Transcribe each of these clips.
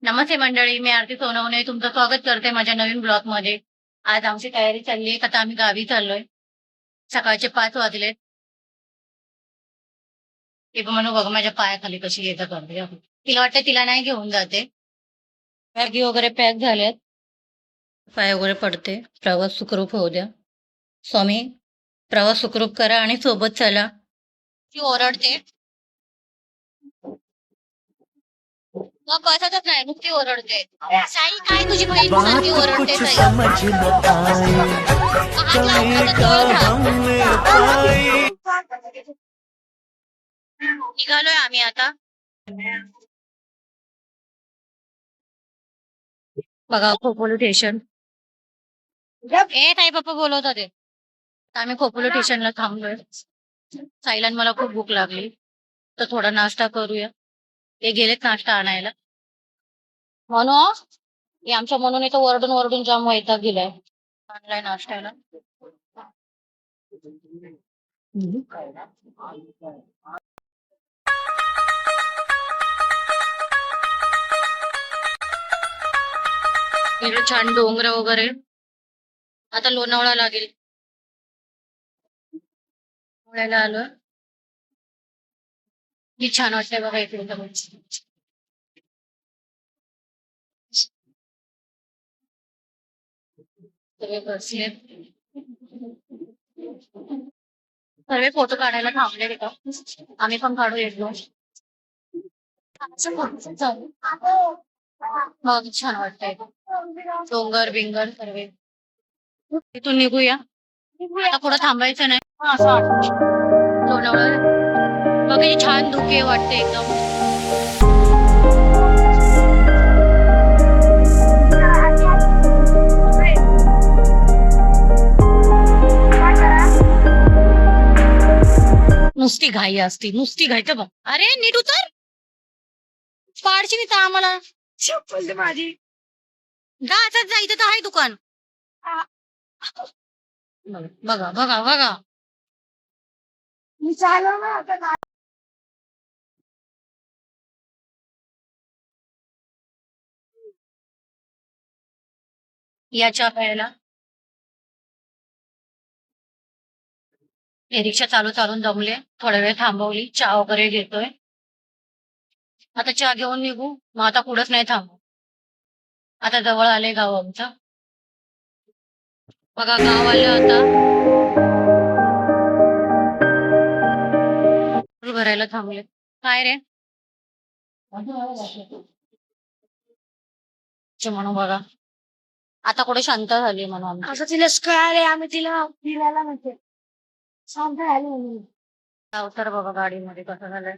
नमस्ते मंडळी, मी आरती सोनवणे तुमचं स्वागत करते माझ्या नवीन ब्लॉग मध्ये. आज आमची तयारी चालली आहे. आता आम्ही गावी चाललोय. सकाळचे 5 वाजलेत. ती पण म्हणून बघ माझ्या पायाखाली कशी येतं करते. तिला वाटतं तिला नाही घेऊन जाते. बॅगी वगैरे पॅक झाल्यात. पाय वगैरे पडते. प्रवास सुखरूप होऊ द्या. स्वामी प्रवास सुखरूप करा आणि सोबत चला. ती ओरडते. मग बसतच नाही, नुसती ओरडते. साई काय तुझी बहीण सारखी बात ओरडते कुछ साई. समझ न आए, हात लावून कमी आता का जवळ राहा. हमने पाई. निघालोय आम्ही आता. बघा खोपोली स्टेशन. ए ताई पप्पा बोलवत होते. तर आम्ही खोपोली स्टेशनला थांबलोय. साईला आणि मला खूप भूक लागली, तर थोडा नाश्ता करूया. ते गेलेत नाश्ता आणायला. म्हणू हे आमच्या म्हणून इथं वरडून वरडून जाम वैताग दिलाय. आणलाय नाश्त्याला. इकडे छान डोंगर वगैरे. आता लोणावळा लागेल. लोणावळ्याला आलोय. की छान वाटतंय बघा इकडे सगळं. सगळे बसले. सर्व फोटो काढायला थांबले तिथं. आम्ही पण काढू येतो. मग छान वाटतंय. डोंगर बिंगर सर्व. तिथून निघूया. आता पुढे थांबायचं नाही. असं वाटतं लोणावळा. बघ किती छान धुके वाटते एकदम. नुसती घाई असती, नुसती घाई. तर बघ, अरे नीट उतर. पाडची नाही तर आम्हाला चप्पल दे माझी. जायचं जायचं तर आहे दुकान. बघा बघा बघा. मी चालव ना आता. याच्या वेळेला रिक्षा चालू चालून दमले. थोडा वेळ थांबवली, चहा वगैरे घेतोय. आता चहा घेऊन निघू. मग आता पुढंच नाही थांबू. आता जवळ आले गाव आमचं. बघा गाव आलं आता. पेट्रोल भरायला थांबले. काय रे म्हणून बघा. आता कुठे शांत झाली म्हणून आमची. असं तिला कळाले आम्ही तिला फिरायला म्हणते शांत झाली म्हणून. अवतार बघा गाडीमध्ये कसं झालंय.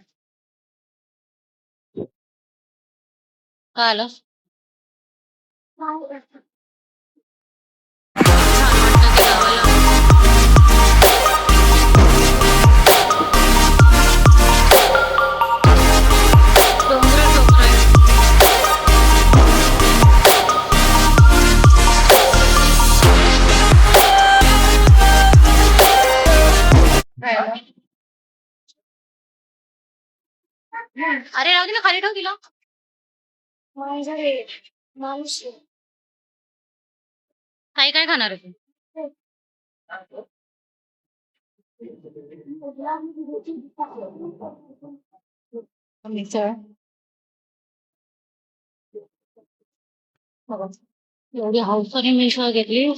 काय आलं. छान वाटतं ते गावाला. डोंगर डोंगर आहे. अरे राहू दे ना, खाली ठेव तिला. माणूस काही काय खाणार आहे तू. मिसळ बघा. एवढी हौसाने मिसळ घेतली,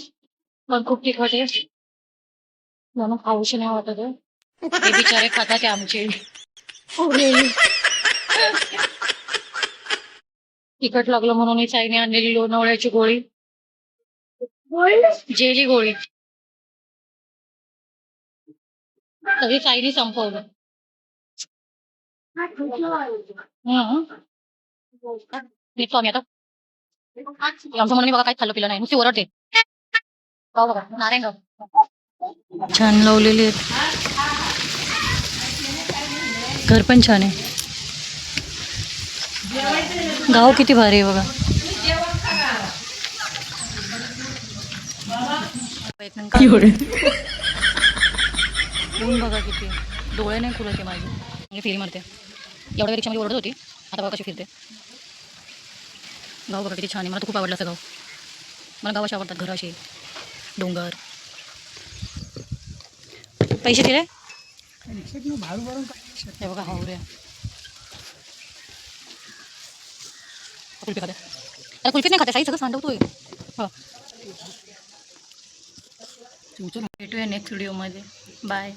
पण खूप तिखट आहे म्हणून खाऊशी नाही वाटत आहे. हे बिचारे खातात आहे आमचे. तिखट लागलं म्हणून ही साईने आणलेली लोणावळ्याची गोळी. जेली गोळी सगळी साईने संपवलं. निघतो आम्ही आता. आमचं म्हणून मी बघा काही खाल्लं पिलं नाही, नुसती ओरडते. गाव बघा नारायणगाव. छान लावलेले आहेत. घर पण छान आहे. गाव किती भारी आहे बघा. ऊन बघा किती. डोळे नाही खुलते माझे. फेरी मारते. एवढ्या रिक्षामध्ये ओरडत होती, आता बघा कशी फिरते. गाव बघा किती छान आहे. मला तर खूप आवडलं असं गाव. मला गाव असे आवडतात, घर असे डोंगर. पैसे दिले हे बघा हावऱ्या. कुल्फी खाते. अरे कुल्फी नाही खाते, साई सगळं सांडवतोय. हो भेटूया नेक्स्ट व्हिडिओमध्ये. बाय.